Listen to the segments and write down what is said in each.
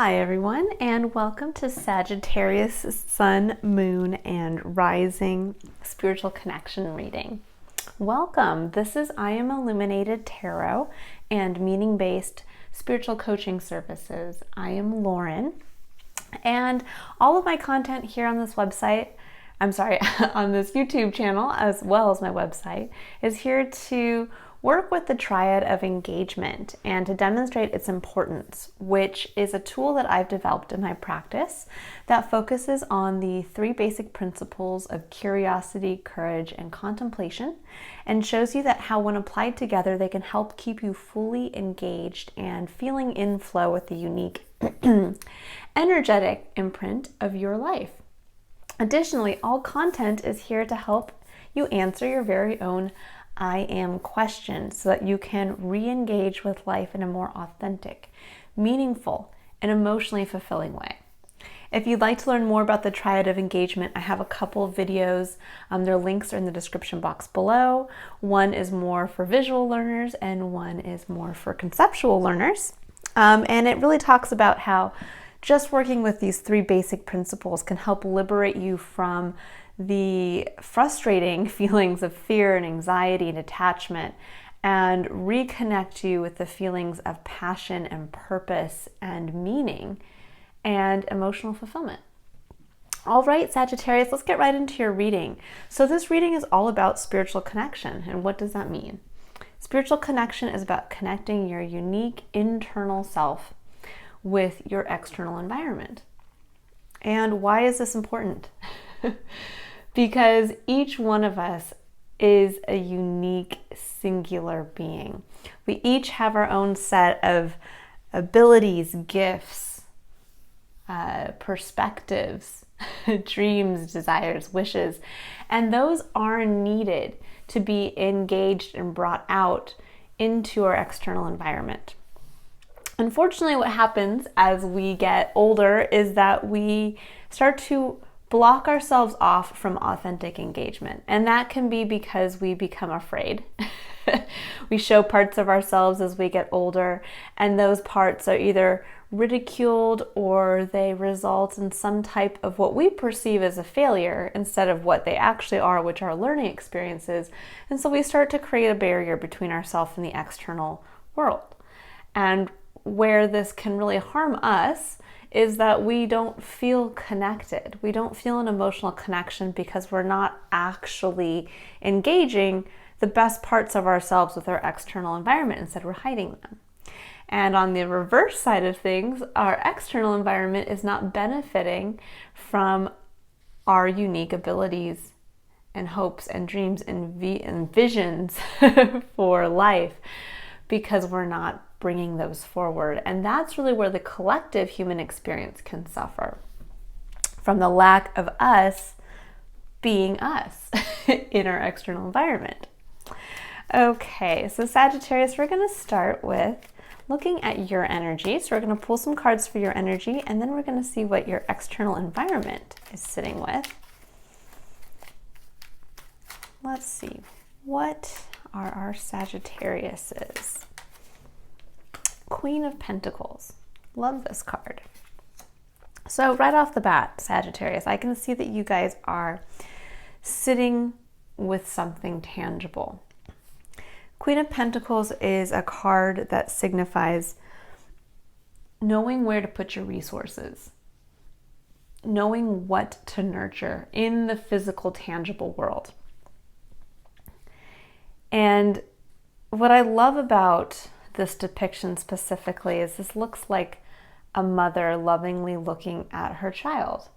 Hi everyone, and welcome to Sagittarius Sun, Moon, and Rising Spiritual Connection reading. Welcome. This is I Am Illuminated Tarot and Meaning-Based Spiritual Coaching Services. I am Lauren, and all of my content here on this website, on this YouTube channel, as well as my website, is here to work with the Triad of Engagement and to demonstrate its importance, which is a tool that I've developed in my practice that focuses on the three basic principles of curiosity, courage, and contemplation, and shows you that how when applied together, they can help keep you fully engaged and feeling in flow with the unique energetic imprint of your life. Additionally, all content is here to help you answer your very own I am questions so that you can re-engage with life in a more authentic, meaningful, and emotionally fulfilling way. If you'd like to learn more about the Triad of Engagement, I have a couple of videos. Their links are in the description box below. One is more for visual learners and one is more for conceptual learners. And it really talks about how just working with these three basic principles can help liberate you from the frustrating feelings of fear and anxiety and attachment and reconnect you with the feelings of passion and purpose and meaning and emotional fulfillment. All right, Sagittarius, let's get right into your reading. So this reading is all about spiritual connection. And what does that mean? Spiritual connection is about connecting your unique internal self with your external environment. And why is this important? Because each one of us is a unique, singular being. We each have our own set of abilities, gifts, perspectives, dreams, desires, wishes, and those are needed to be engaged and brought out into our external environment. Unfortunately, what happens as we get older is that we start to block ourselves off from authentic engagement. And that can be because we become afraid. We show parts of ourselves as we get older, and those parts are either ridiculed or they result in some type of what we perceive as a failure instead of what they actually are, which are learning experiences. And so we start to create a barrier between ourselves and the external world. And where this can really harm us is that we don't feel connected. We don't feel an emotional connection because we're not actually engaging the best parts of ourselves with our external environment. Instead, we're hiding them. And on the reverse side of things, our external environment is not benefiting from our unique abilities and hopes and dreams and visions for life because we're not bringing those forward. And that's really where the collective human experience can suffer from the lack of us being us in our external environment. Okay, so Sagittarius, we're going to start with looking at your energy. So we're going to pull some cards for your energy, and then we're going to see what your external environment is sitting with. Let's see, what are our Sagittariuses? Queen of Pentacles. Love this card. So right off the bat, Sagittarius, I can see that you guys are sitting with something tangible. Queen of Pentacles is a card that signifies knowing where to put your resources, knowing what to nurture in the physical, tangible world. And what I love about this depiction specifically is this looks like a mother lovingly looking at her child.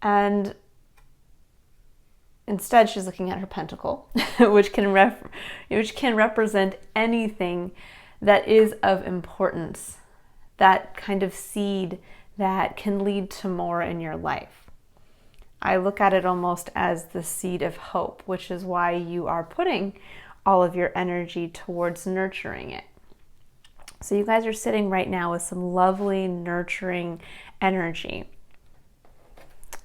And instead she's looking at her pentacle, which can represent anything that is of importance, that kind of seed that can lead to more in your life. I look at it almost as the seed of hope, which is why you are putting all of your energy towards nurturing it. So you guys are sitting right now with some lovely nurturing energy.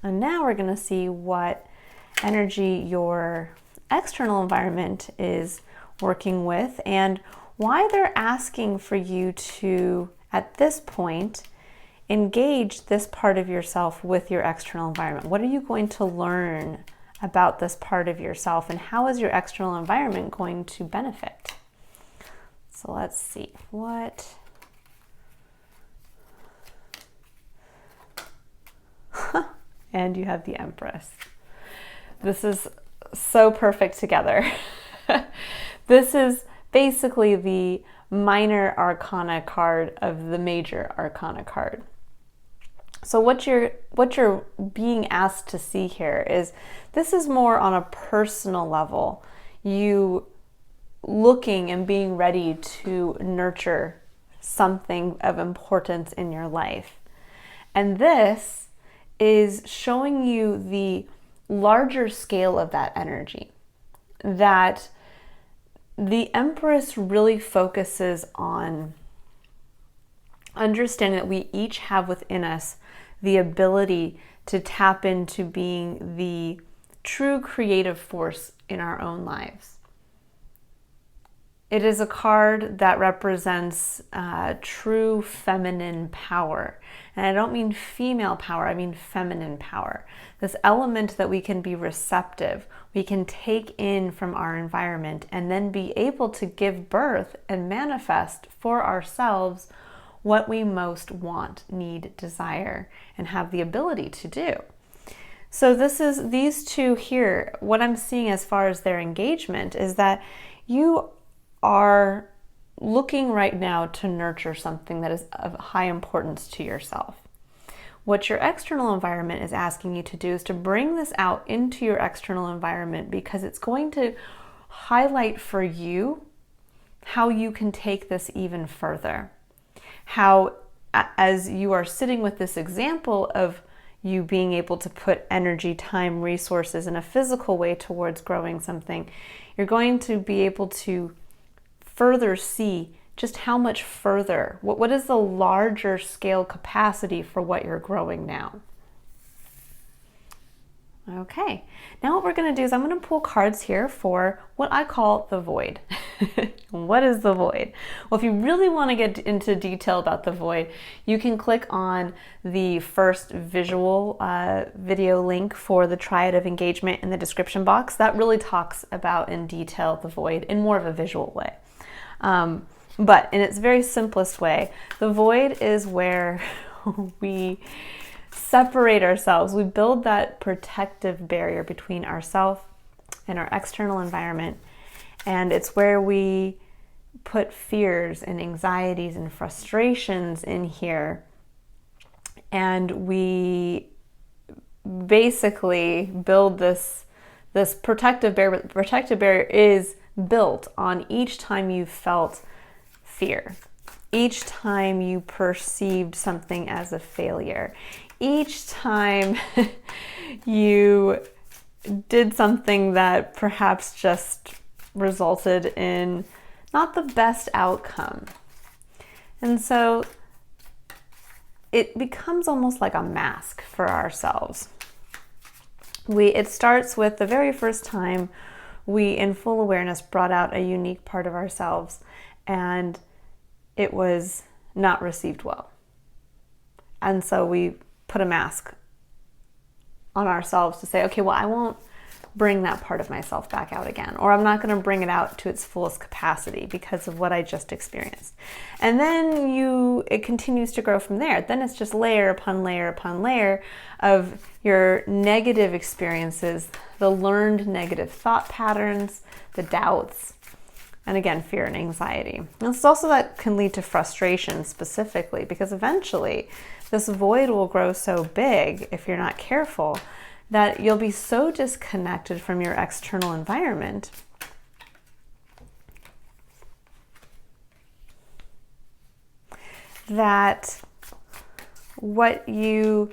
And now we're going to see what energy your external environment is working with and why they're asking for you to, at this point, engage this part of yourself with your external environment. What are you going to learn about this part of yourself, and how is your external environment going to benefit? So let's see what. And you have the Empress. This is so perfect together. This is basically the minor arcana card of the major arcana card. So what you're being asked to see here is, this is more on a personal level. You looking and being ready to nurture something of importance in your life. And this is showing you the larger scale of that energy. That the Empress really focuses on understanding that we each have within us the ability to tap into being the true creative force in our own lives. It is a card that represents true feminine power. And I don't mean female power, I mean feminine power. This element that we can be receptive, we can take in from our environment, and then be able to give birth and manifest for ourselves what we most want, need, desire, and have the ability to do. So these two here, what I'm seeing as far as their engagement is that you are looking right now to nurture something that is of high importance to yourself. What your external environment is asking you to do is to bring this out into your external environment, because it's going to highlight for you how you can take this even further. How, as you are sitting with this example of you being able to put energy, time, resources in a physical way towards growing something, you're going to be able to further see just how much further, what is the larger scale capacity for what you're growing now. Okay, now what we're going to do is I'm going to pull cards here for what I call the void. What is the void? Well, if you really want to get into detail about the void, you can click on the first visual video link for the Triad of Engagement in the description box. That really talks about in detail the void in more of a visual way. But in its very simplest way, the void is where we separate ourselves. We build that protective barrier between ourselves and our external environment. And it's where we put fears and anxieties and frustrations in here. And we basically build this protective barrier. The protective barrier is built on each time you felt fear, each time you perceived something as a failure, each time you did something that perhaps just resulted in not the best outcome. And so it becomes almost like a mask for ourselves. It starts with the very first time we, in full awareness, brought out a unique part of ourselves, and it was not received well. And so we put a mask on ourselves to say, okay, well, I won't bring that part of myself back out again, or I'm not going to bring it out to its fullest capacity because of what I just experienced. And then it continues to grow from there. Then it's just layer upon layer upon layer of your negative experiences, the learned negative thought patterns, the doubts, and again, fear and anxiety. And it's also that can lead to frustration specifically, because eventually this void will grow so big, if you're not careful, that you'll be so disconnected from your external environment that you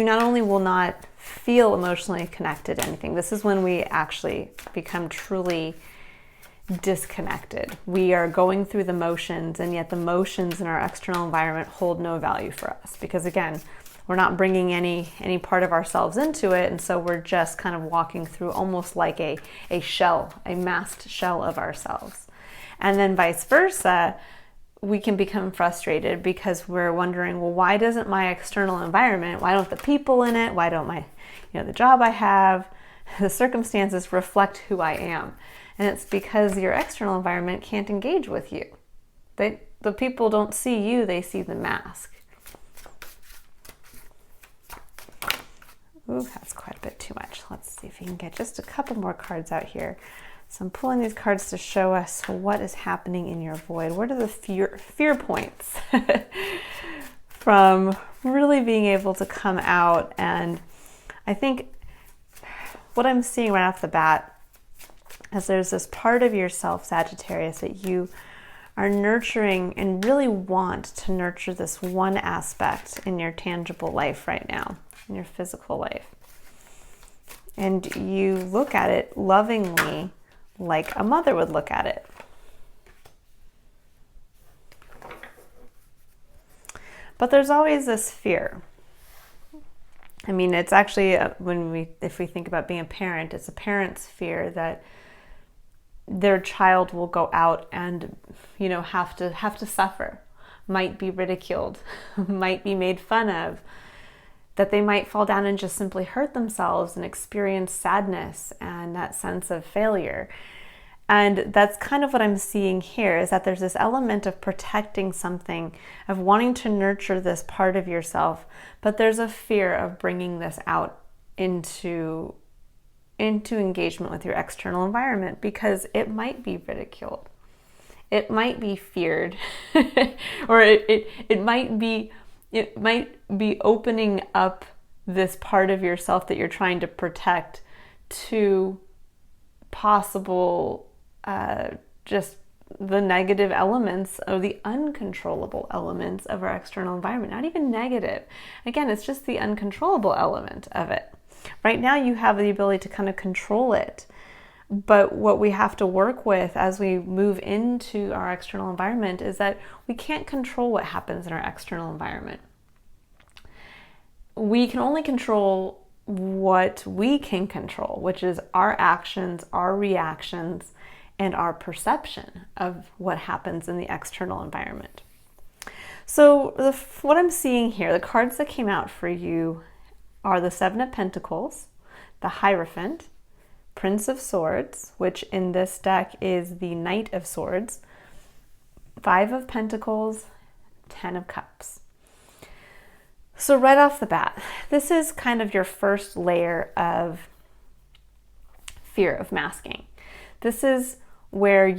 not only will not feel emotionally connected to anything. This is when we actually become truly disconnected. We are going through the motions, and yet the motions in our external environment hold no value for us, because again, we're not bringing any part of ourselves into it, and so we're just kind of walking through almost like a shell, a masked shell of ourselves. And then vice versa, we can become frustrated because we're wondering, well, why doesn't my external environment, why don't the people in it, why don't my, the job I have, the circumstances reflect who I am? And it's because your external environment can't engage with you. The people don't see you, they see the mask. Ooh, that's quite a bit too much. Let's see if we can get just a couple more cards out here. So I'm pulling these cards to show us what is happening in your void. What are the fear points from really being able to come out? And I think what I'm seeing right off the bat is there's this part of yourself, Sagittarius, that you are nurturing and really want to nurture this one aspect in your tangible life right now, in your physical life. And you look at it lovingly like a mother would look at it. But there's always this fear. I mean, it's actually if we think about being a parent, it's a parent's fear that their child will go out and, have to suffer, might be ridiculed, might be made fun of, that they might fall down and just simply hurt themselves and experience sadness and that sense of failure. And that's kind of what I'm seeing here, is that there's this element of protecting something, of wanting to nurture this part of yourself, but there's a fear of bringing this out into engagement with your external environment, because it might be ridiculed, it might be feared, or it might be opening up this part of yourself that you're trying to protect to possible just the negative elements, or the uncontrollable elements of our external environment. Not even negative. Again, it's just the uncontrollable element of it. Right now you have the ability to kind of control it. But what we have to work with as we move into our external environment is that we can't control what happens in our external environment. We can only control what we can control, which is our actions, our reactions, and our perception of what happens in the external environment. So what I'm seeing here, the cards that came out for you are the Seven of Pentacles, the Hierophant, Prince of Swords, which in this deck is the Knight of Swords, Five of Pentacles, 10 of Cups. So right off the bat, this is kind of your first layer of fear of masking. This is where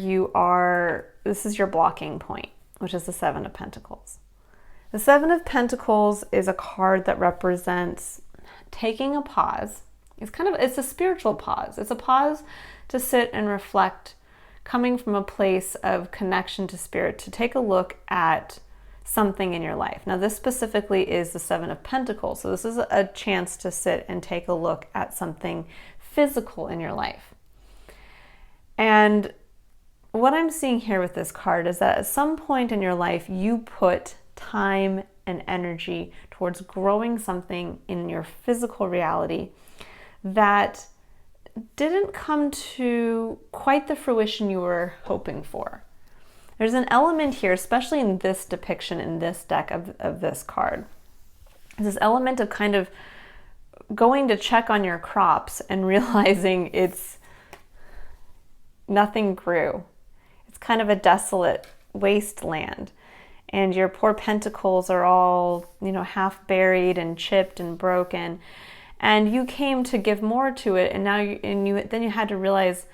this is your blocking point, which is the Seven of Pentacles. The Seven of Pentacles is a card that represents taking a pause. It's a spiritual pause. It's a pause to sit and reflect, coming from a place of connection to spirit, to take a look at something in your life. Now, this specifically is the Seven of Pentacles. So this is a chance to sit and take a look at something physical in your life. And what I'm seeing here with this card is that at some point in your life, you put time and energy towards growing something in your physical reality that didn't come to quite the fruition you were hoping for. There's an element here, especially in this depiction, in this deck of this card, this element of kind of going to check on your crops and realizing nothing grew. It's kind of a desolate wasteland. And your poor pentacles are all, half buried and chipped and broken. And you came to give more to it, and then you had to realize,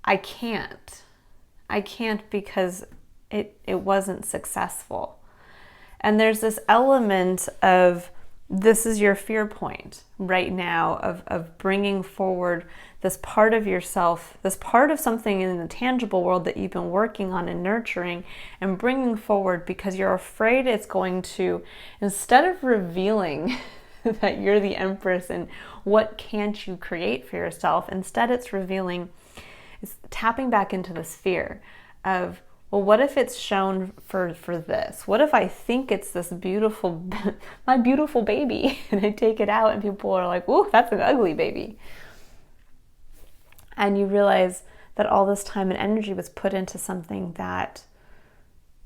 I can't because it wasn't successful. And there's this element of, this is your fear point right now of bringing forward this part of yourself, this part of something in the tangible world that you've been working on and nurturing and bringing forward, because you're afraid it's going to, instead of revealing that you're the Empress and what can't you create for yourself, instead it's revealing, it's tapping back into this fear of, well, what if it's shown for this? What if I think it's this beautiful, my beautiful baby, and I take it out and people are like, whoa, that's an ugly baby. And you realize that all this time and energy was put into something that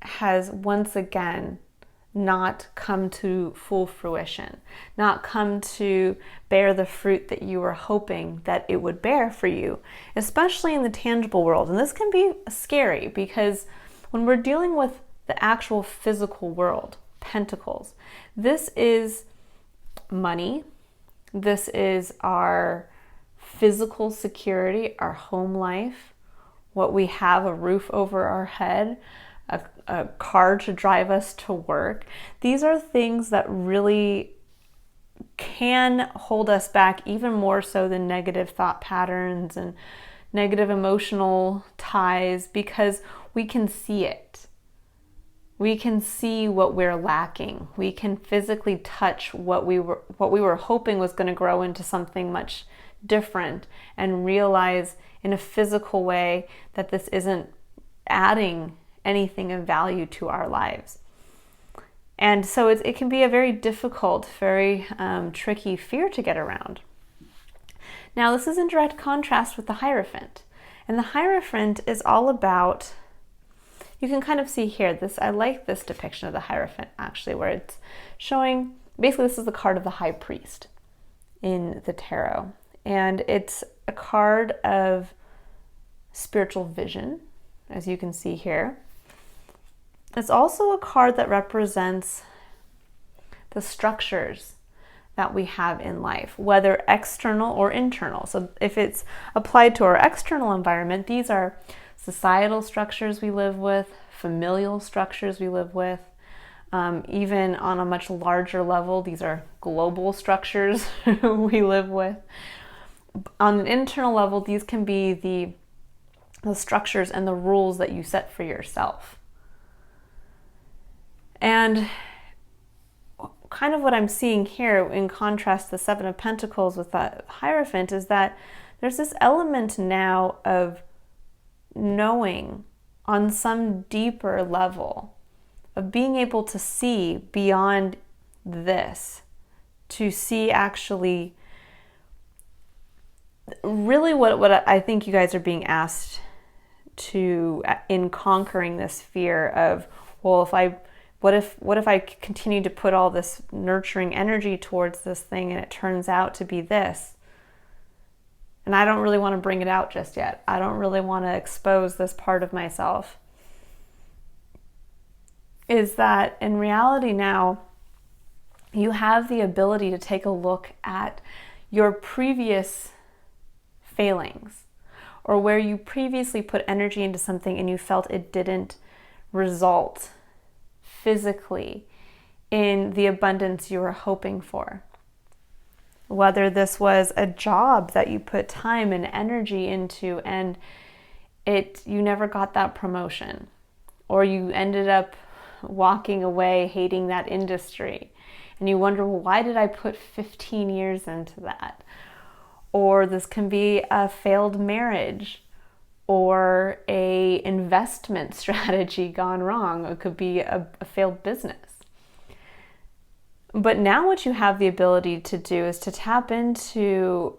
has once again not come to full fruition, not come to bear the fruit that you were hoping that it would bear for you, especially in the tangible world. And this can be scary because when we're dealing with the actual physical world, pentacles, this is money, this is our physical security, our home life, what we have, a roof over our head, a car to drive us to work. These are things that really can hold us back even more so than negative thought patterns and negative emotional ties, because we can see it. We can see what we're lacking. We can physically touch what we were hoping was going to grow into something much different, and realize in a physical way that this isn't adding anything of value to our lives. And so it can be a very difficult, very tricky fear to get around. Now, this is in direct contrast with the Hierophant. And the Hierophant is all about, you can kind of see here, I like this depiction of the Hierophant actually, where it's showing, basically this is the card of the High Priest in the tarot. And it's a card of spiritual vision, as you can see here. It's also a card that represents the structures that we have in life, whether external or internal. So if it's applied to our external environment, these are societal structures we live with, familial structures we live with. Even on a much larger level, these are global structures we live with. On an internal level, these can be the structures and the rules that you set for yourself. And kind of what I'm seeing here, in contrast to the Seven of Pentacles with that Hierophant, is that there's this element now of knowing on some deeper level, of being able to see beyond this, to see actually really what I think you guys are being asked to, in conquering this fear of, well, what if I continue to put all this nurturing energy towards this thing and it turns out to be this? And I don't really want to bring it out just yet. I don't really want to expose this part of myself. Is that in reality now, you have the ability to take a look at your previous failings, or where you previously put energy into something and you felt it didn't result physically in the abundance you were hoping for. Whether this was a job that you put time and energy into and you never got that promotion, or you ended up walking away hating that industry and you wonder, well, why did I put 15 years into that? Or this can be a failed marriage, or a investment strategy gone wrong. It could be a failed business. But now what you have the ability to do is to tap into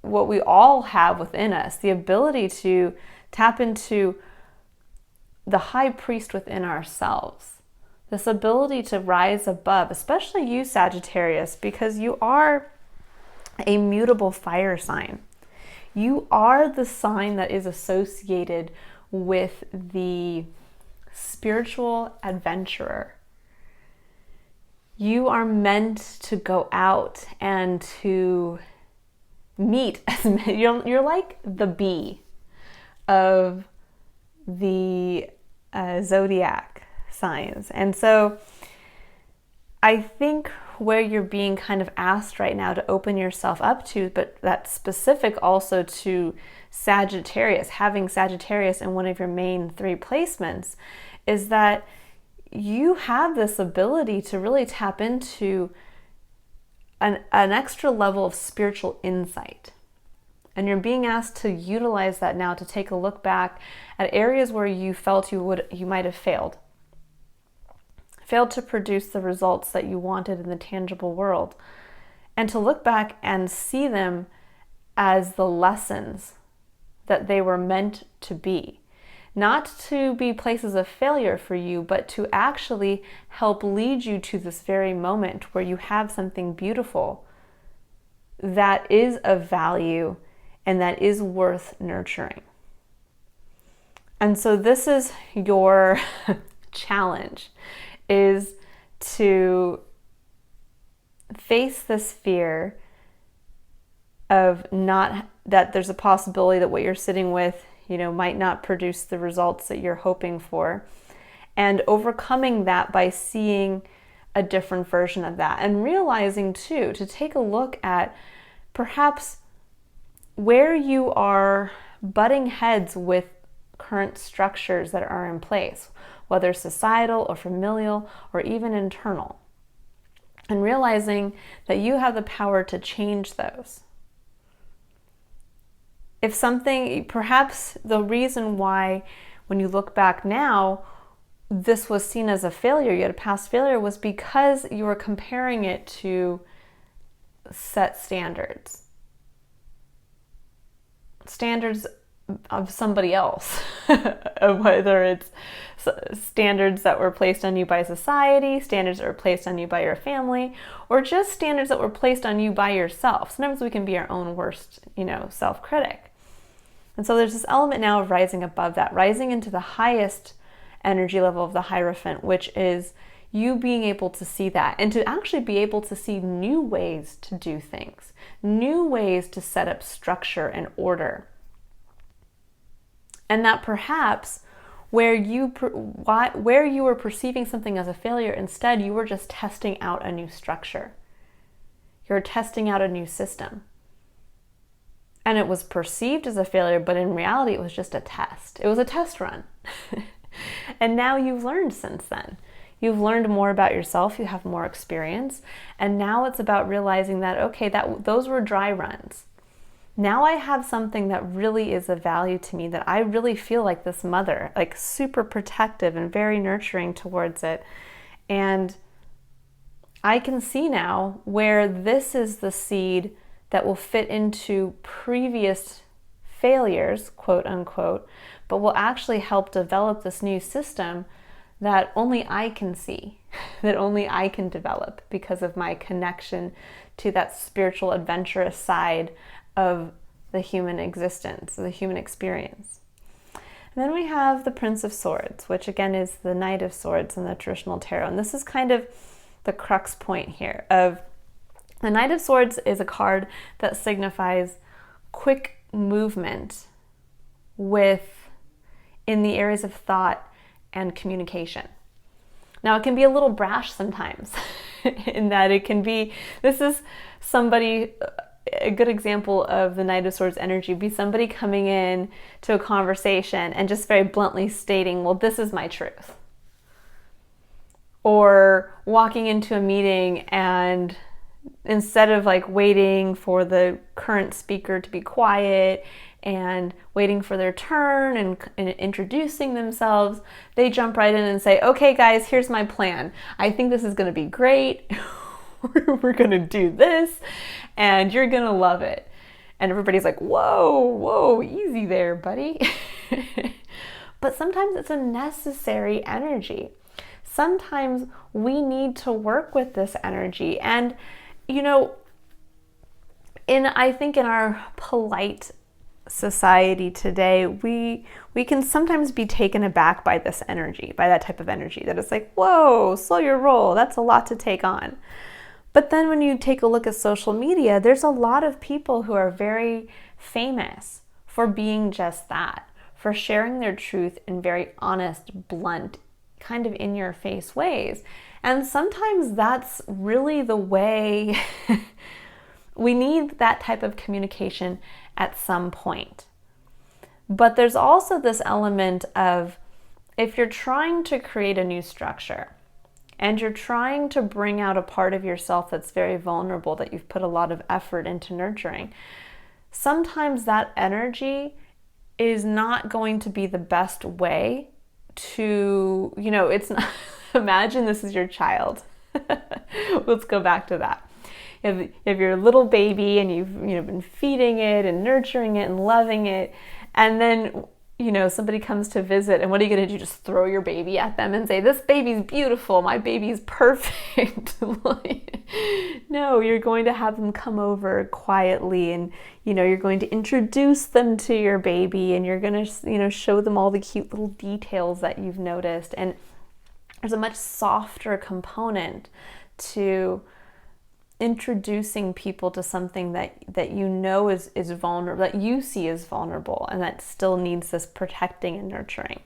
what we all have within us, the ability to tap into the High Priest within ourselves. This ability to rise above, especially you, Sagittarius, because you are a mutable fire sign. You are the sign that is associated with the spiritual adventurer. You are meant to go out and to meet as many. You're like the bee of the zodiac signs. And so I think where you're being kind of asked right now to open yourself up to, but that's specific also to Sagittarius, having Sagittarius in one of your main 3 placements, is that you have this ability to really tap into an extra level of spiritual insight. And you're being asked to utilize that now, to take a look back at areas where you felt you might have failed to produce the results that you wanted in the tangible world, and to look back and see them as the lessons that they were meant to be. not to be places of failure for you, but to actually help lead you to this very moment where you have something beautiful that is of value and that is worth nurturing. And so this is your challenge, is to face this fear of not, that there's a possibility that what you're sitting with, might not produce the results that you're hoping for, and overcoming that by seeing a different version of that, and realizing too, to take a look at perhaps where you are butting heads with current structures that are in place, whether societal or familial or even internal, and realizing that you have the power to change those. If something, perhaps the reason why when you look back now, this was seen as a failure, you had a past failure, was because you were comparing it to set standards of somebody else, whether it's standards that were placed on you by society, standards that were placed on you by your family, or just standards that were placed on you by yourself. Sometimes we can be our own worst, self-critic. And so there's this element now of rising above that, rising into the highest energy level of the Hierophant, which is you being able to see that and to actually be able to see new ways to do things, new ways to set up structure and order. And that perhaps where you were perceiving something as a failure, instead you were just testing out a new structure. You're testing out a new system. And it was perceived as a failure, but in reality it was just a test. It was a test run. And now you've learned since then. You've learned more about yourself, you have more experience, and now it's about realizing that, okay, those were dry runs. Now I have something that really is of value to me, that I really feel like this mother, like super protective and very nurturing towards it. And I can see now where this is the seed that will fit into previous failures, quote unquote, but will actually help develop this new system that only I can see, that only I can develop because of my connection to that spiritual adventurous side of the human existence, the human experience. And then we have the Prince of Swords, which again is the Knight of Swords in the traditional tarot. And this is kind of the crux point here of the Knight of Swords is a card that signifies quick movement in the areas of thought and communication. Now it can be a little brash sometimes in that this is somebody, a good example of the Knight of Swords energy would be somebody coming in to a conversation and just very bluntly stating, well, this is my truth. Or walking into a meeting and instead of waiting for the current speaker to be quiet and waiting for their turn and introducing themselves, they jump right in and say, okay guys, here's my plan. I think this is going to be great. We're going to do this and you're going to love it. And everybody's like, whoa, easy there, buddy. But sometimes it's a necessary energy. Sometimes we need to work with this energy. And I think in our polite society today, we can sometimes be taken aback by this energy, by that type of energy, that it's like, whoa, slow your roll, that's a lot to take on. But then when you take a look at social media, there's a lot of people who are very famous for being just that, for sharing their truth in very honest, blunt, kind of in-your-face ways. And sometimes that's really the way we need that type of communication at some point. But there's also this element of, if you're trying to create a new structure and you're trying to bring out a part of yourself that's very vulnerable, that you've put a lot of effort into nurturing, sometimes that energy is not going to be the best way to, it's not, imagine this is your child. Let's go back to that. You have your little baby and you've been feeding it and nurturing it and loving it, and then somebody comes to visit, and what are you going to do? Just throw your baby at them and say, this baby's beautiful, my baby's perfect. No, you're going to have them come over quietly, and you're going to introduce them to your baby, and you're going to show them all the cute little details that you've noticed. And there's a much softer component to introducing people to something that is vulnerable, that you see as vulnerable, and that still needs this protecting and nurturing.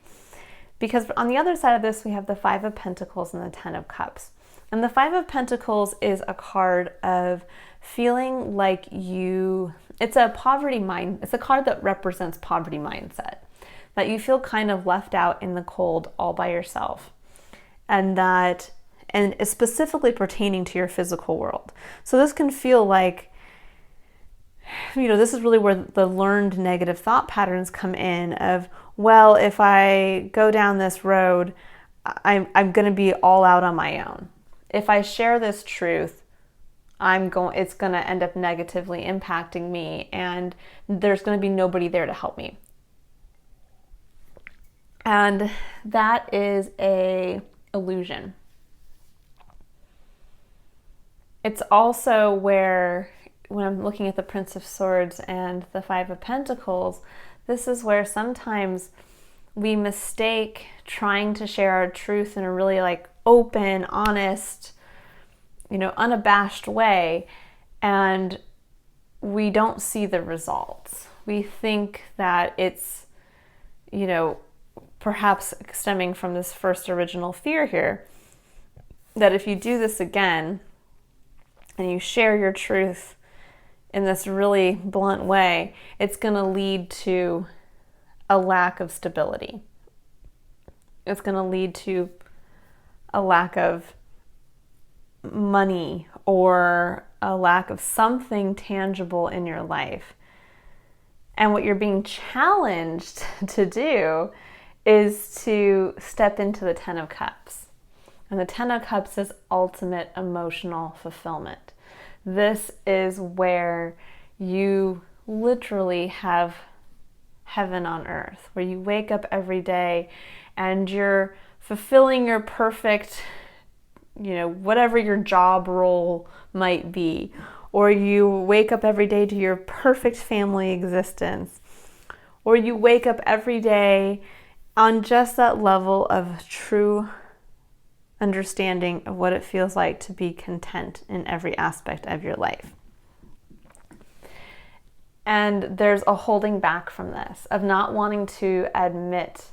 Because on the other side of this, we have the Five of Pentacles and the Ten of Cups. And the Five of Pentacles is a card of feeling like it's a card that represents poverty mindset, that you feel kind of left out in the cold all by yourself, and is specifically pertaining to your physical world. So this can feel like, this is really where the learned negative thought patterns come in of, well, if I go down this road, I'm going to be all out on my own. If I share this truth, it's going to end up negatively impacting me, and there's going to be nobody there to help me. And that is a illusion. It's also where, when I'm looking at the Prince of Swords and the Five of Pentacles, this is where sometimes we mistake trying to share our truth in a really open, honest, unabashed way, and we don't see the results. We think that it's, perhaps stemming from this first original fear here, that if you do this again, and you share your truth in this really blunt way, it's going to lead to a lack of stability. It's going to lead to a lack of money or a lack of something tangible in your life. And what you're being challenged to do is to step into the Ten of Cups. And the Ten of Cups is ultimate emotional fulfillment. This is where you literally have heaven on earth, where you wake up every day and you're fulfilling your perfect, whatever your job role might be, or you wake up every day to your perfect family existence, or you wake up every day on just that level of true understanding of what it feels like to be content in every aspect of your life. And there's a holding back from this, of not wanting to admit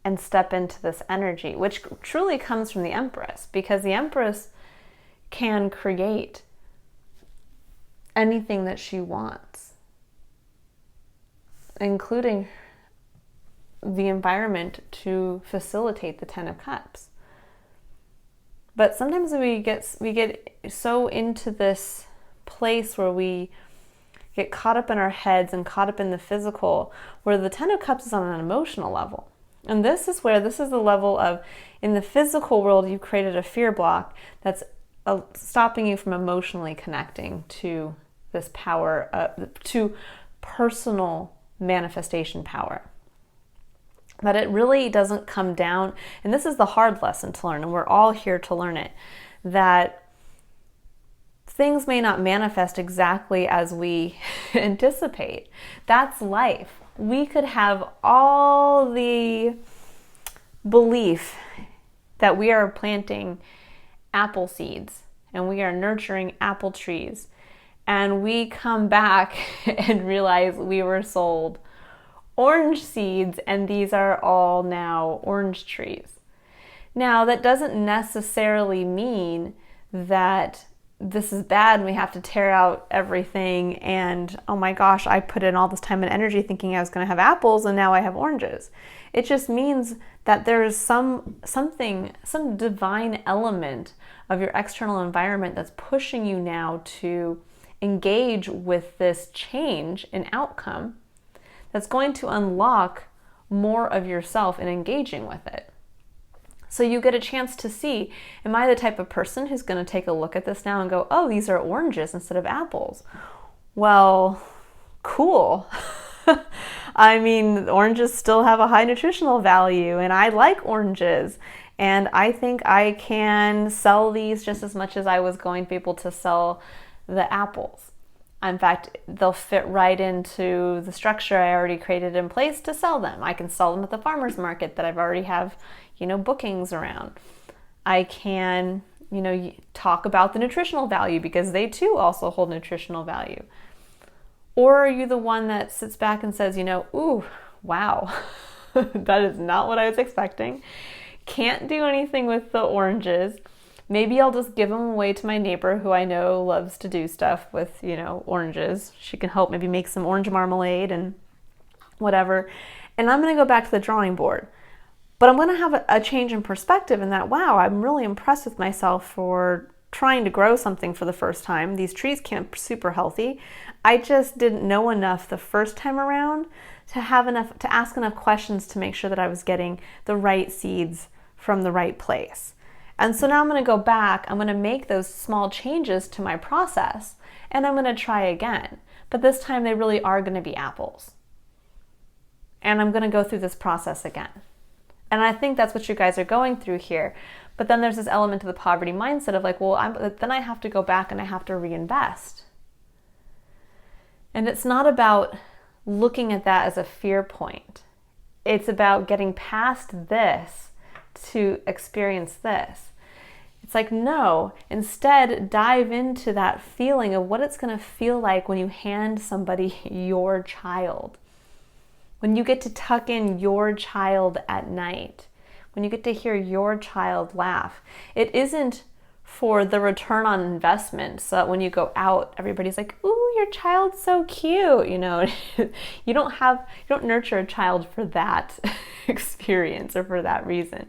and step into this energy, which truly comes from the Empress, because the Empress can create anything that she wants, including the environment to facilitate the Ten of Cups. But sometimes we get so into this place where we get caught up in our heads and caught up in the physical, where the Ten of Cups is on an emotional level. And this is the level of, in the physical world, you've created a fear block that's stopping you from emotionally connecting to this power, to personal manifestation power. But it really doesn't come down, and this is the hard lesson to learn, and we're all here to learn it, that things may not manifest exactly as we anticipate. That's life. We could have all the belief that we are planting apple seeds and we are nurturing apple trees, and we come back and realize we were sold orange seeds, and these are all now orange trees. Now, that doesn't necessarily mean that this is bad and we have to tear out everything and, oh my gosh, I put in all this time and energy thinking I was going to have apples and now I have oranges. It just means that there's some divine element of your external environment that's pushing you now to engage with this change in outcome that's going to unlock more of yourself in engaging with it. So you get a chance to see, am I the type of person who's going to take a look at this now and go, oh, these are oranges instead of apples? Well, cool. I mean, oranges still have a high nutritional value, and I like oranges. And I think I can sell these just as much as I was going to be able to sell the apples. In fact, they'll fit right into the structure I already created in place to sell them. I can sell them at the farmer's market that I've already have, bookings around. I can, talk about the nutritional value because they too also hold nutritional value. Or are you the one that sits back and says, ooh, wow, that is not what I was expecting. Can't do anything with the oranges. Maybe I'll just give them away to my neighbor who I know loves to do stuff with, oranges. She can help maybe make some orange marmalade and whatever. And I'm going to go back to the drawing board. But I'm going to have a change in perspective in that, wow, I'm really impressed with myself for trying to grow something for the first time. These trees came super healthy. I just didn't know enough the first time around to ask enough questions to make sure that I was getting the right seeds from the right place. And so now I'm going to go back, I'm going to make those small changes to my process, and I'm going to try again. But this time they really are going to be apples. And I'm going to go through this process again. And I think that's what you guys are going through here. But then there's this element of the poverty mindset of like, then I have to go back and I have to reinvest. And it's not about looking at that as a fear point. It's about getting past this to experience this. It's like, no, instead dive into that feeling of what it's going to feel like when you hand somebody your child. When you get to tuck in your child at night, when you get to hear your child laugh. It isn't for the return on investment, so that when you go out, everybody's like, ooh, your child's so cute. You don't nurture a child for that experience or for that reason.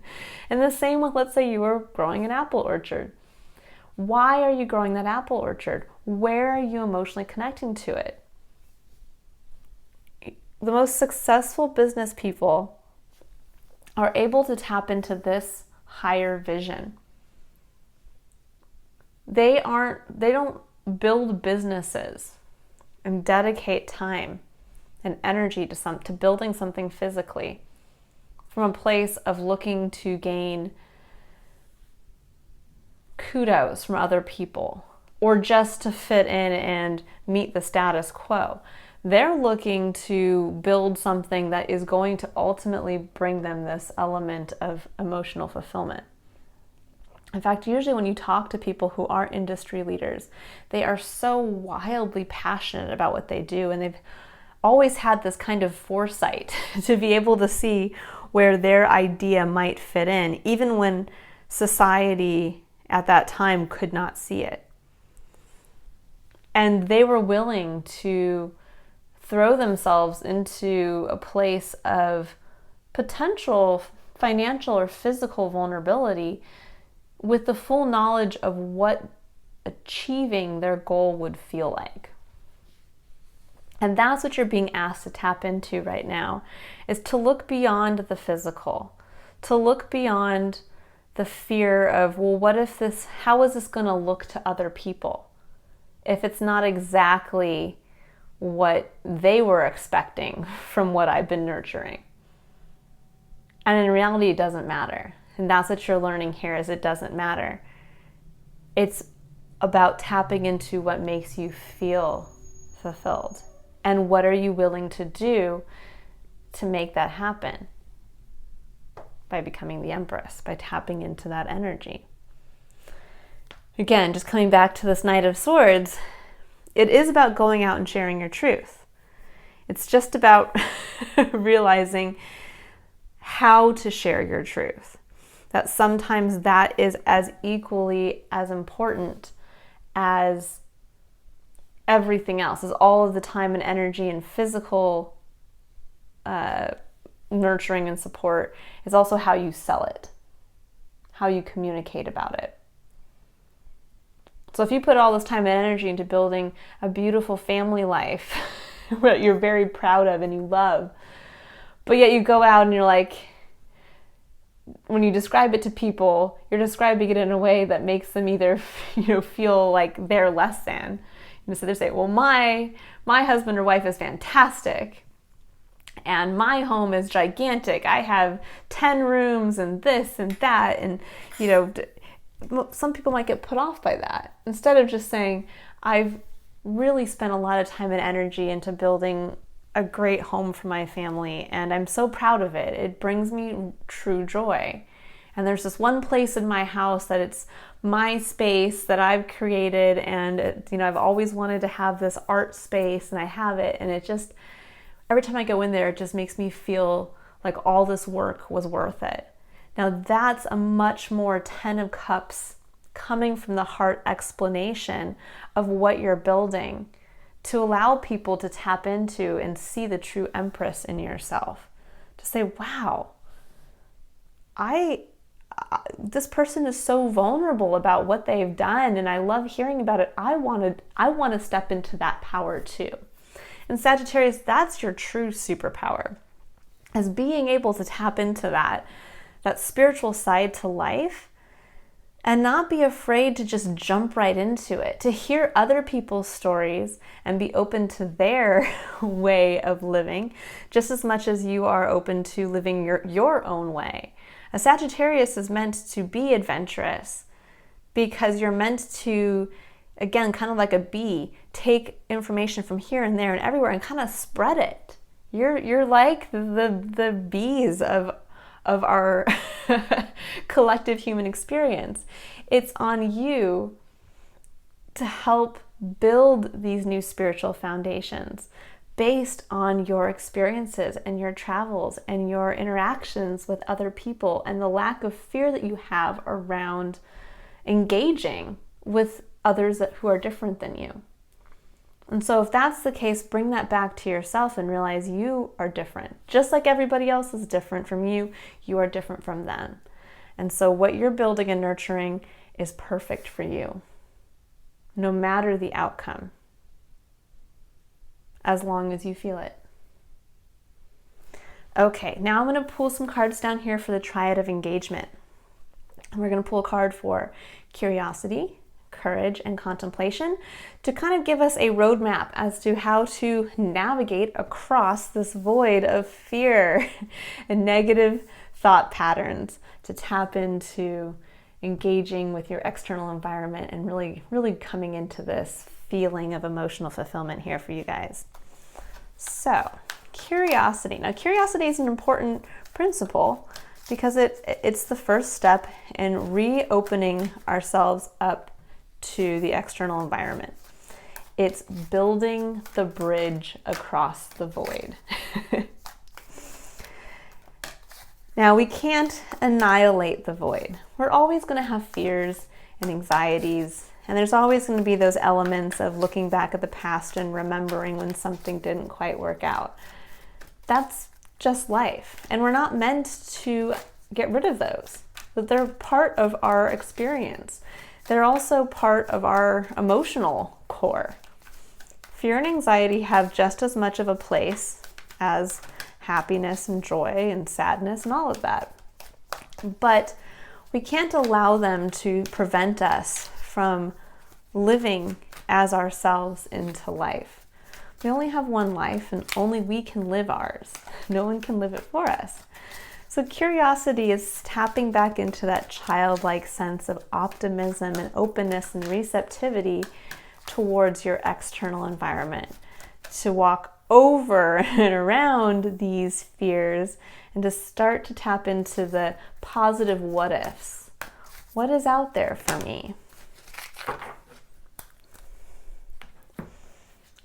And the same with, let's say you were growing an apple orchard. Why are you growing that apple orchard? Where are you emotionally connecting to it? The most successful business people are able to tap into this higher vision. They don't build businesses and dedicate time and energy to building something physically from a place of looking to gain kudos from other people or just to fit in and meet the status quo. They're looking to build something that is going to ultimately bring them this element of emotional fulfillment. In fact, usually when you talk to people who are industry leaders, they are so wildly passionate about what they do, and they've always had this kind of foresight to be able to see where their idea might fit in, even when society at that time could not see it. And they were willing to throw themselves into a place of potential financial or physical vulnerability with the full knowledge of what achieving their goal would feel like. And that's what you're being asked to tap into right now, is to look beyond the physical, to look beyond the fear of, well, how is this going to look to other people if it's not exactly what they were expecting from what I've been nurturing? And in reality, it doesn't matter. And that's what you're learning here, is it doesn't matter. It's about tapping into what makes you feel fulfilled. And what are you willing to do to make that happen? By becoming the Empress, by tapping into that energy. Again, just coming back to this Knight of Swords, it is about going out and sharing your truth. It's just about realizing how to share your truth. That sometimes that is as equally as important as everything else, as all of the time and energy and physical nurturing and support is also how you sell it, how you communicate about it. So if you put all this time and energy into building a beautiful family life that you're very proud of and you love, but yet you go out and you're like, when you describe it to people, you're describing it in a way that makes them either feel like they're less than. So they say, well, my husband or wife is fantastic. and my home is gigantic. I have 10 rooms and this and that. And, you know, some people might get put off by that. Instead of just saying, I've really spent a lot of time and energy into building a great home for my family, and I'm so proud of it. It brings me true joy. And there's this one place in my house that it's my space that I've created, and you know, I've always wanted to have this art space, and I have it, and it just, every time I go in there, it just makes me feel like all this work was worth it. Now that's a much more 10 of Cups coming from the heart explanation of what you're building, to allow people to tap into and see the true Empress in yourself. To say, wow, this person is so vulnerable about what they've done, and I love hearing about it. I want to step into that power too. And Sagittarius, that's your true superpower, as being able to tap into that spiritual side to life, and not be afraid to just jump right into it, to hear other people's stories and be open to their way of living, just as much as you are open to living your own way. A Sagittarius is meant to be adventurous, because you're meant to, again, kind of like a bee, take information from here and there and everywhere and kind of spread it. You're like the bees of our collective human experience. It's on you to help build these new spiritual foundations based on your experiences and your travels and your interactions with other people, and the lack of fear that you have around engaging with others who are different than you. And so if that's the case, bring that back to yourself and realize you are different. Just like everybody else is different from you, you are different from them. And so what you're building and nurturing is perfect for you, no matter the outcome, as long as you feel it. Okay, now I'm going to pull some cards down here for the Triad of Engagement. And we're going to pull a card for curiosity, courage, and contemplation, to kind of give us a roadmap as to how to navigate across this void of fear and negative thought patterns, to tap into engaging with your external environment and really coming into this feeling of emotional fulfillment here for you guys. So, curiosity. Now, curiosity is an important principle because it's the first step in reopening ourselves up to the external environment. It's building the bridge across the void. Now, we can't annihilate the void. We're always going to have fears and anxieties, and there's always going to be those elements of looking back at the past and remembering when something didn't quite work out. That's just life, and we're not meant to get rid of those. But they're part of our experience. They're also part of our emotional core. Fear and anxiety have just as much of a place as happiness and joy and sadness and all of that. But we can't allow them to prevent us from living as ourselves into life. We only have one life, and only we can live ours. No one can live it for us. So curiosity is tapping back into that childlike sense of optimism and openness and receptivity towards your external environment, to walk over and around these fears and to start to tap into the positive what ifs. What is out there for me?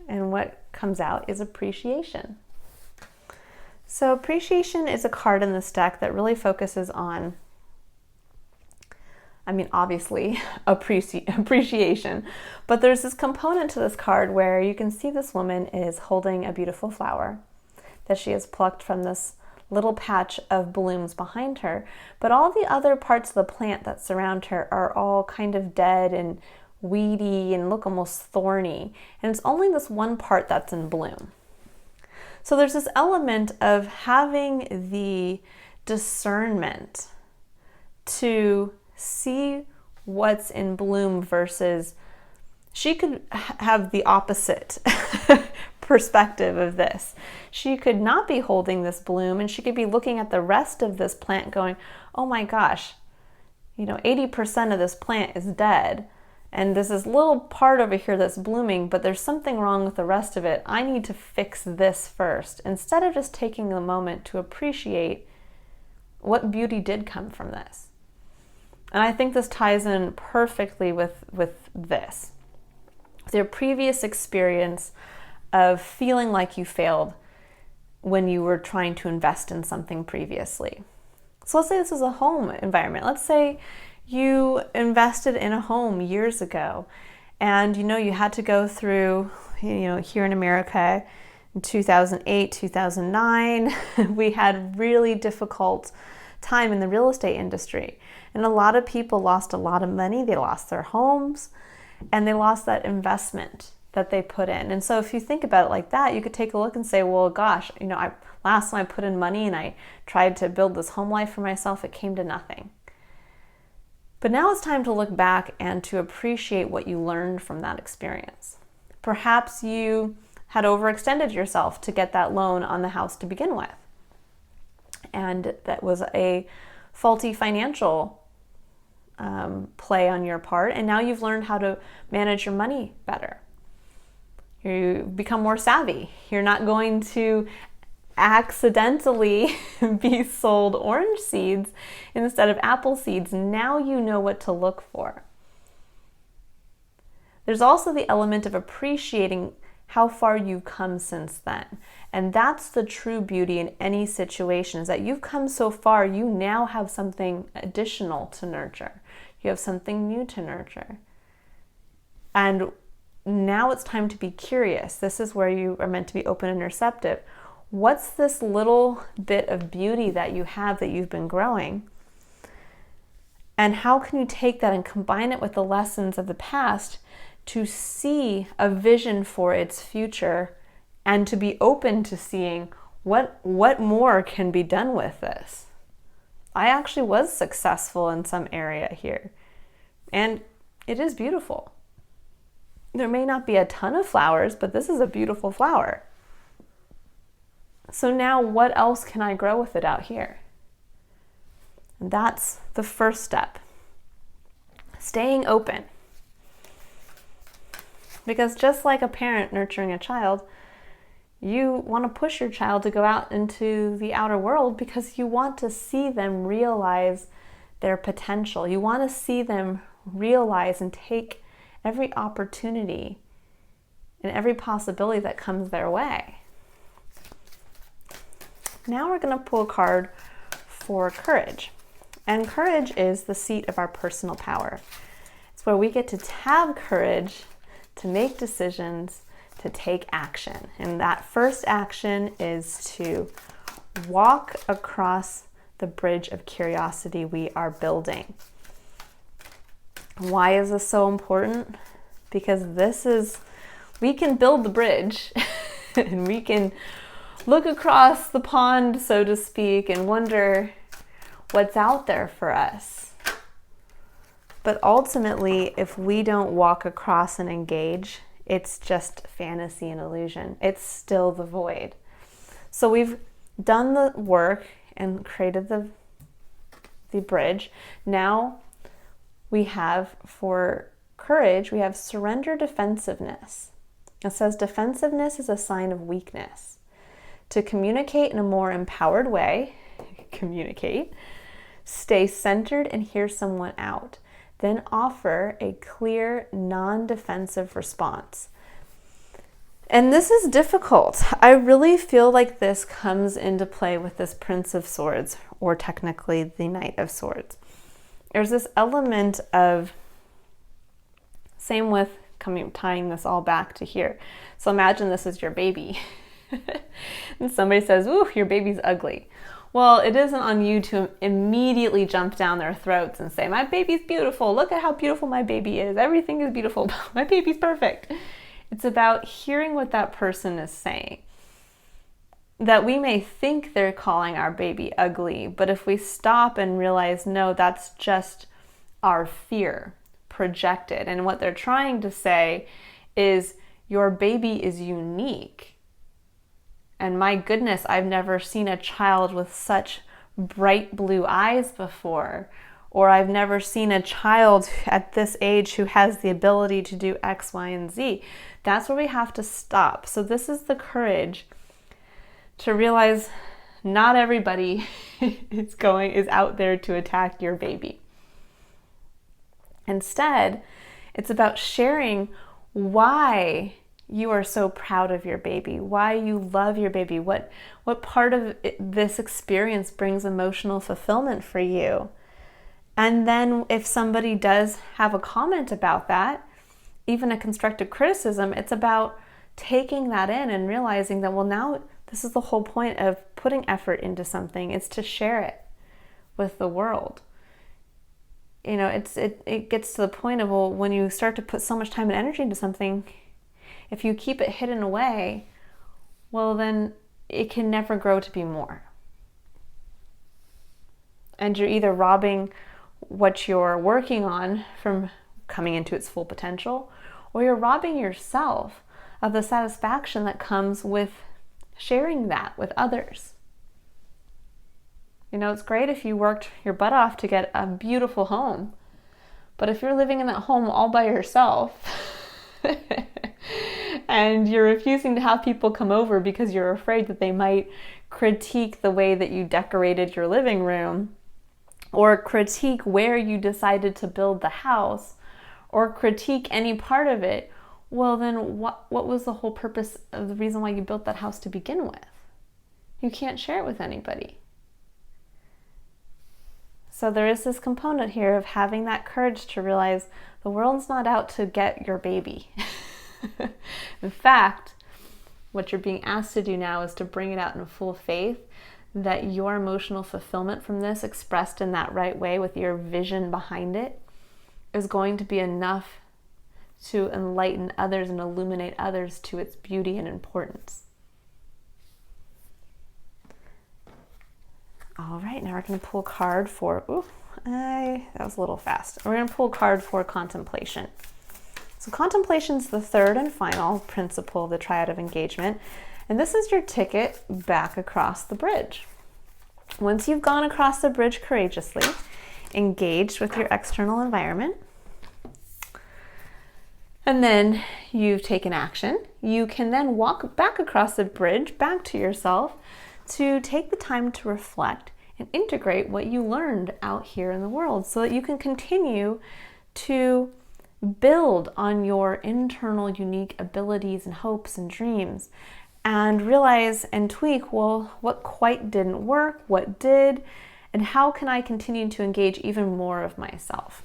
And what comes out is appreciation. So appreciation is a card in this deck that really focuses on, obviously appreciation, but there's this component to this card where you can see this woman is holding a beautiful flower that she has plucked from this little patch of blooms behind her, but all the other parts of the plant that surround her are all kind of dead and weedy and look almost thorny, and it's only this one part that's in bloom. So there's this element of having the discernment to see what's in bloom versus she could have the opposite perspective of this. She could not be holding this bloom, and she could be looking at the rest of this plant going, oh my gosh, 80% of this plant is dead. And there's this little part over here that's blooming, but there's something wrong with the rest of it. I need to fix this first, instead of just taking a moment to appreciate what beauty did come from this. And I think this ties in perfectly with this. Their previous experience of feeling like you failed when you were trying to invest in something previously. So let's say this is a home environment. Let's say you invested in a home years ago, and you had to go through, here in America in 2008, 2009, we had really difficult time in the real estate industry. And a lot of people lost a lot of money. They lost their homes, and they lost that investment that they put in. And so if you think about it like that, you could take a look and say, well, gosh, last time I put in money and I tried to build this home life for myself, it came to nothing. But now it's time to look back and to appreciate what you learned from that experience. Perhaps you had overextended yourself to get that loan on the house to begin with. And that was a faulty financial play on your part. And now you've learned how to manage your money better. You become more savvy. You're not going to accidentally be sold orange seeds instead of apple seeds. Now you know what to look for. There's also the element of appreciating how far you've come since then. And that's the true beauty in any situation, is that you've come so far, you now have something additional to nurture. You have something new to nurture. And now it's time to be curious. This is where you are meant to be open and receptive. What's this little bit of beauty that you have that you've been growing? And how can you take that and combine it with the lessons of the past to see a vision for its future and to be open to seeing what more can be done with this? I actually was successful in some area here, and it is beautiful. There may not be a ton of flowers, but this is a beautiful flower. So now what else can I grow with it out here? And that's the first step. Staying open. Because just like a parent nurturing a child, you want to push your child to go out into the outer world because you want to see them realize their potential. You want to see them realize and take every opportunity and every possibility that comes their way. Now we're going to pull a card for courage. And courage is the seat of our personal power. It's where we get to have courage to make decisions, to take action. And that first action is to walk across the bridge of curiosity we are building. Why is this so important? Because we can build the bridge and we can look across the pond, so to speak, and wonder what's out there for us. But ultimately, if we don't walk across and engage, it's just fantasy and illusion. It's still the void. So we've done the work and created the bridge. Now we have, for courage, we have surrender defensiveness. It says defensiveness is a sign of weakness. To communicate in a more empowered way, stay centered and hear someone out. Then offer a clear, non-defensive response. And this is difficult. I really feel like this comes into play with this Prince of Swords, or technically the Knight of Swords. There's this element of, same with tying this all back to here. So imagine this is your baby. And somebody says, ooh, your baby's ugly. Well, it isn't on you to immediately jump down their throats and say, my baby's beautiful. Look at how beautiful my baby is. Everything is beautiful. My baby's perfect. It's about hearing what that person is saying. That we may think they're calling our baby ugly, but if we stop and realize, no, that's just our fear projected. And what they're trying to say is, your baby is unique. And my goodness, I've never seen a child with such bright blue eyes before. Or I've never seen a child at this age who has the ability to do X, Y, and Z. That's where we have to stop. So this is the courage to realize not everybody is out there to attack your baby. Instead, it's about sharing why you are so proud of your baby, why you love your baby, what part of this experience brings emotional fulfillment for you. And then if somebody does have a comment about that, even a constructive criticism, it's about taking that in and realizing that, well, now this is the whole point of putting effort into something. It's to share it with the world. You know, it gets to the point of, well, when you start to put so much time and energy into something, if you keep it hidden away, well, then it can never grow to be more. And you're either robbing what you're working on from coming into its full potential, or you're robbing yourself of the satisfaction that comes with sharing that with others. You know, it's great if you worked your butt off to get a beautiful home, but if you're living in that home all by yourself and you're refusing to have people come over because you're afraid that they might critique the way that you decorated your living room, or critique where you decided to build the house, or critique any part of it, well, then what was the whole purpose of the reason why you built that house to begin with? You can't share it with anybody. So there is this component here of having that courage to realize the world's not out to get your baby. In fact, what you're being asked to do now is to bring it out in full faith that your emotional fulfillment from this, expressed in that right way with your vision behind it, is going to be enough to enlighten others and illuminate others to its beauty and importance. All right, now we're going to pull a card for, that was a little fast. We're going to pull a card for contemplation. So contemplation is the third and final principle of the Triad of Engagement. And this is your ticket back across the bridge. Once you've gone across the bridge courageously, engaged with your external environment, and then you've taken action, you can then walk back across the bridge, back to yourself, to take the time to reflect and integrate what you learned out here in the world so that you can continue to build on your internal unique abilities and hopes and dreams, and realize and tweak, well, what quite didn't work, what did, and how can I continue to engage even more of myself.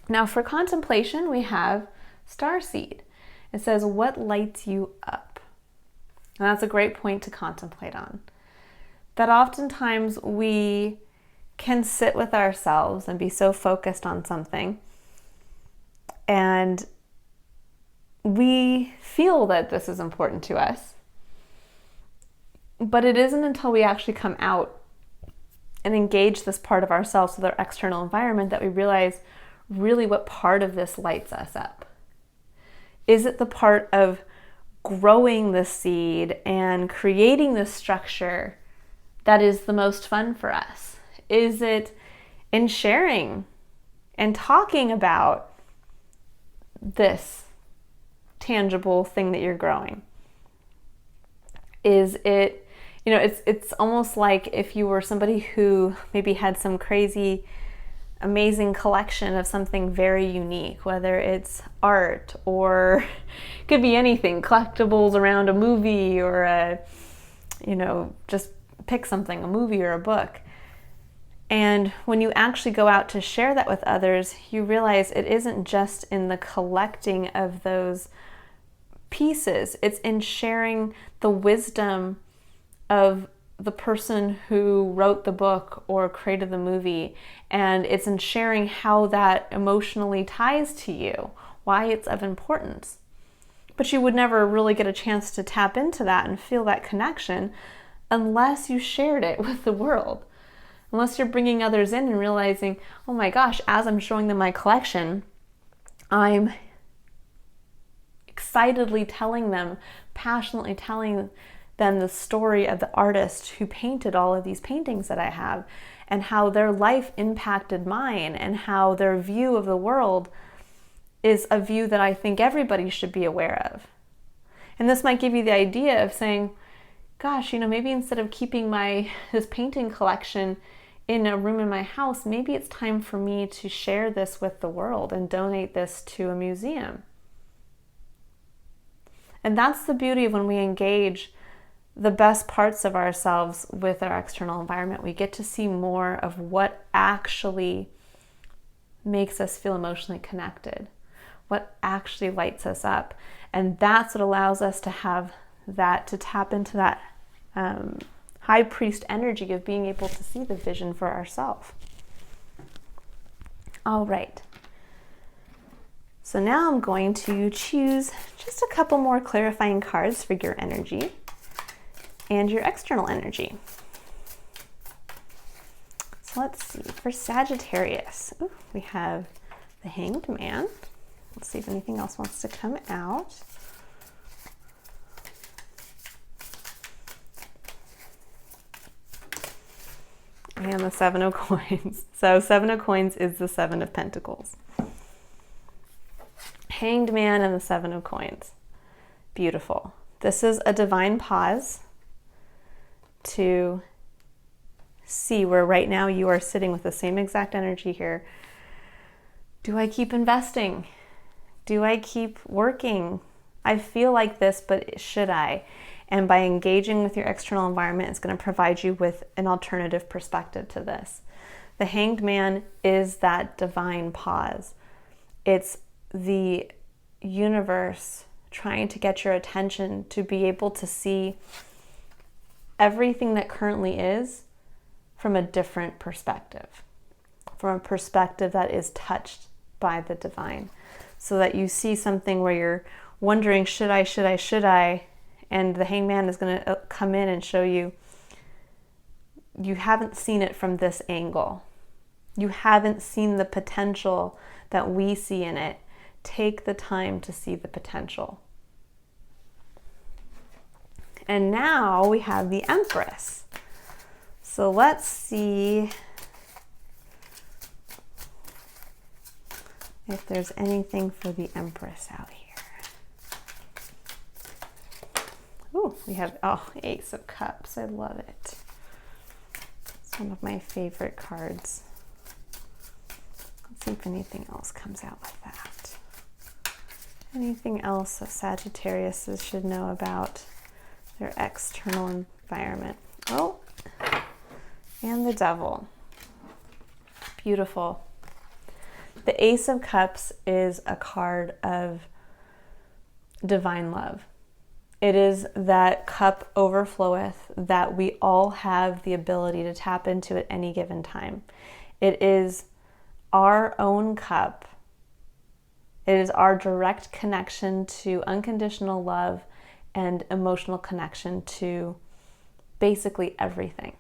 Now for contemplation, we have Starseed. It says, what lights you up? And that's a great point to contemplate on. That oftentimes we can sit with ourselves and be so focused on something, and we feel that this is important to us, but it isn't until we actually come out and engage this part of ourselves with our external environment that we realize really what part of this lights us up. Is it the part of growing the seed and creating this structure that is the most fun for us? Is it in sharing and talking about this tangible thing that you're growing? Is it, it's almost like if you were somebody who maybe had some crazy, amazing collection of something very unique, whether it's art or it could be anything, collectibles around a movie, or just pick something, a movie or a book. And when you actually go out to share that with others, you realize it isn't just in the collecting of those pieces, it's in sharing the wisdom of the person who wrote the book or created the movie, and it's in sharing how that emotionally ties to you, why it's of importance. But you would never really get a chance to tap into that and feel that connection unless you shared it with the world. Unless you're bringing others in and realizing, oh my gosh, as I'm showing them my collection, I'm excitedly telling them, passionately telling than the story of the artist who painted all of these paintings that I have, and how their life impacted mine, and how their view of the world is a view that I think everybody should be aware of. And this might give you the idea of saying, gosh, maybe instead of keeping this painting collection in a room in my house, maybe it's time for me to share this with the world and donate this to a museum. And that's the beauty of when we engage the best parts of ourselves with our external environment. We get to see more of what actually makes us feel emotionally connected, what actually lights us up. And that's what allows us to have that, to tap into that high priest energy of being able to see the vision for ourselves. All right. So now I'm going to choose just a couple more clarifying cards for your energy and your external energy. So let's see, for Sagittarius, we have the Hanged Man. Let's see if anything else wants to come out. And the Seven of Coins. So Seven of Coins is the Seven of Pentacles. Hanged Man and the Seven of Coins. Beautiful. This is a divine pause to see where right now you are sitting with the same exact energy here. Do I keep investing? Do I keep working? I feel like this, but should I? And by engaging with your external environment, it's going to provide you with an alternative perspective to this. The Hanged Man is that divine pause. It's the universe trying to get your attention to be able to see everything that currently is from a different perspective, from a perspective that is touched by the divine, so that you see something where you're wondering, should I? And the Hanged Man is going to come in and show you, you haven't seen it from this angle. You haven't seen the potential that we see in it. Take the time to see the potential. And now we have the Empress. So let's see if there's anything for the Empress out here. Oh, we have, Ace of Cups. I love it. It's one of my favorite cards. Let's see if anything else comes out with that. Anything else that Sagittarius should know about their external environment? Oh, and the Devil. Beautiful. The Ace of Cups is a card of divine love. It is that cup overfloweth that we all have the ability to tap into at any given time. It is our own cup. It is our direct connection to unconditional love and emotional connection to basically everything,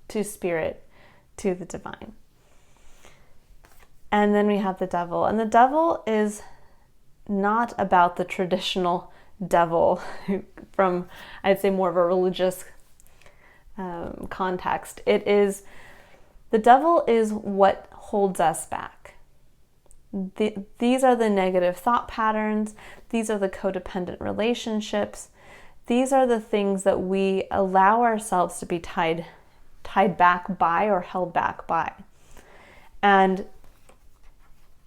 to spirit, to the divine. And then we have the Devil. And the Devil is not about the traditional devil from, I'd say, more of a religious context. The devil is what holds us back. These are the negative thought patterns. These are the codependent relationships. These are the things that we allow ourselves to be tied back by or held back by. And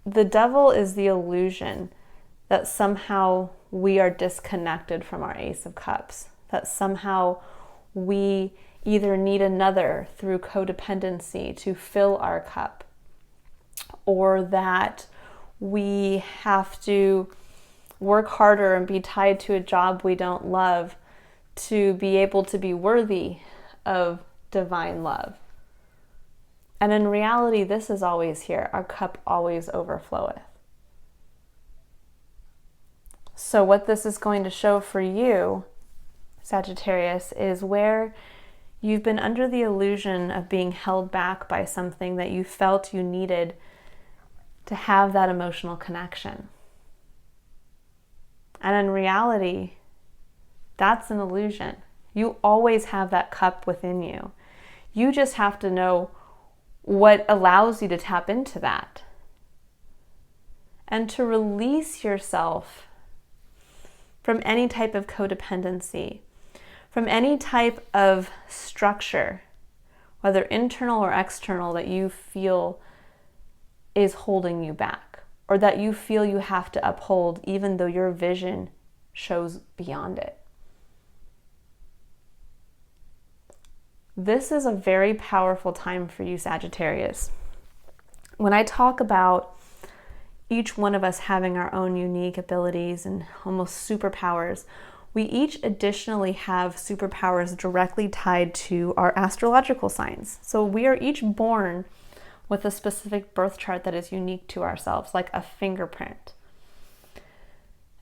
the devil is the illusion that somehow we are disconnected from our Ace of Cups, that somehow we either need another through codependency to fill our cup, or that we have to work harder and be tied to a job we don't love to be able to be worthy of divine love. And in reality, this is always here. Our cup always overfloweth. So what this is going to show for you, Sagittarius, is where you've been under the illusion of being held back by something that you felt you needed to have that emotional connection. And in reality, that's an illusion. You always have that cup within you. You just have to know what allows you to tap into that. And to release yourself from any type of codependency, from any type of structure, whether internal or external, that you feel is holding you back, or that you feel you have to uphold even though your vision shows beyond it. This is a very powerful time for you, Sagittarius. When I talk about each one of us having our own unique abilities and almost superpowers, we each additionally have superpowers directly tied to our astrological signs. So we are each born with a specific birth chart that is unique to ourselves, like a fingerprint.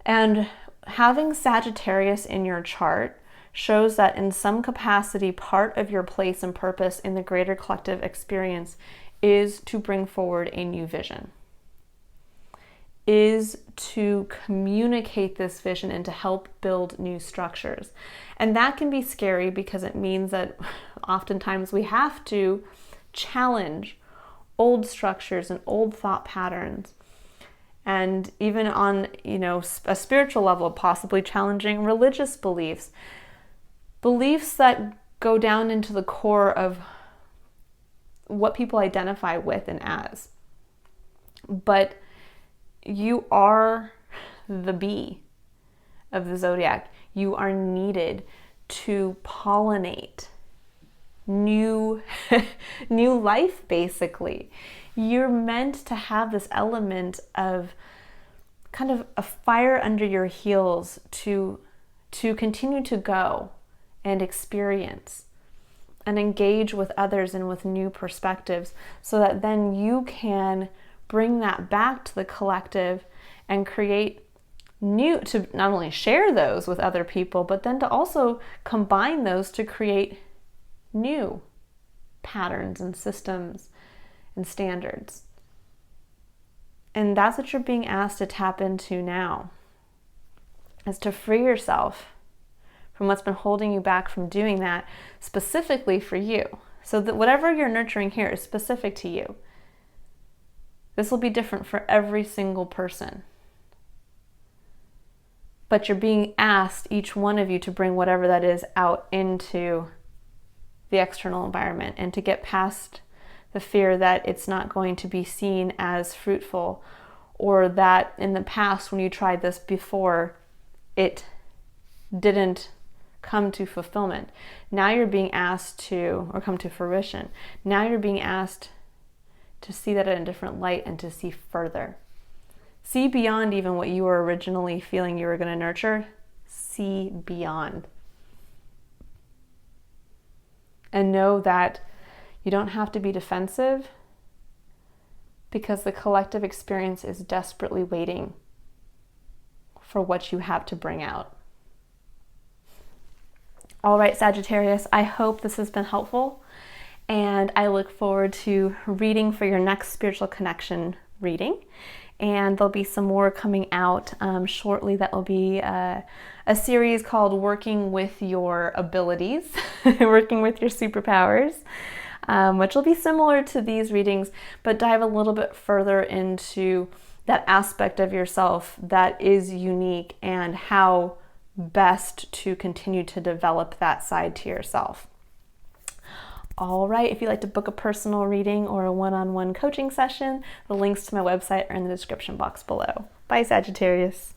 And having Sagittarius in your chart shows that in some capacity, part of your place and purpose in the greater collective experience is to bring forward a new vision, is to communicate this vision and to help build new structures. And that can be scary because it means that oftentimes we have to challenge old structures and old thought patterns. And even on, a spiritual level, possibly challenging religious beliefs that go down into the core of what people identify with and as. But you are the bee of the zodiac. You are needed to pollinate new life, basically. You're meant to have this element of kind of a fire under your heels to continue to go and experience and engage with others and with new perspectives, so that then you can bring that back to the collective and create new, to not only share those with other people, but then to also combine those to create new patterns and systems and standards. And that's what you're being asked to tap into now, is to free yourself from what's been holding you back from doing that, specifically for you. So that whatever you're nurturing here is specific to you. This will be different for every single person. But you're being asked, each one of you, to bring whatever that is out into the external environment and to get past the fear that it's not going to be seen as fruitful, or that in the past when you tried this before, it didn't come to fulfillment. Now you're being asked to, or come to fruition. Now you're being asked to see that in a different light and to see further. See beyond even what you were originally feeling you were going to nurture. See beyond. And know that you don't have to be defensive, because the collective experience is desperately waiting for what you have to bring out. All right, Sagittarius, I hope this has been helpful, and I look forward to reading for your next spiritual connection reading. And there'll be some more coming out shortly. That will be a series called Working with Your Abilities, Working with Your Superpowers, which will be similar to these readings, but dive a little bit further into that aspect of yourself that is unique and how best to continue to develop that side to yourself. All right, if you'd like to book a personal reading or a one-on-one coaching session, the links to my website are in the description box below. Bye, Sagittarius.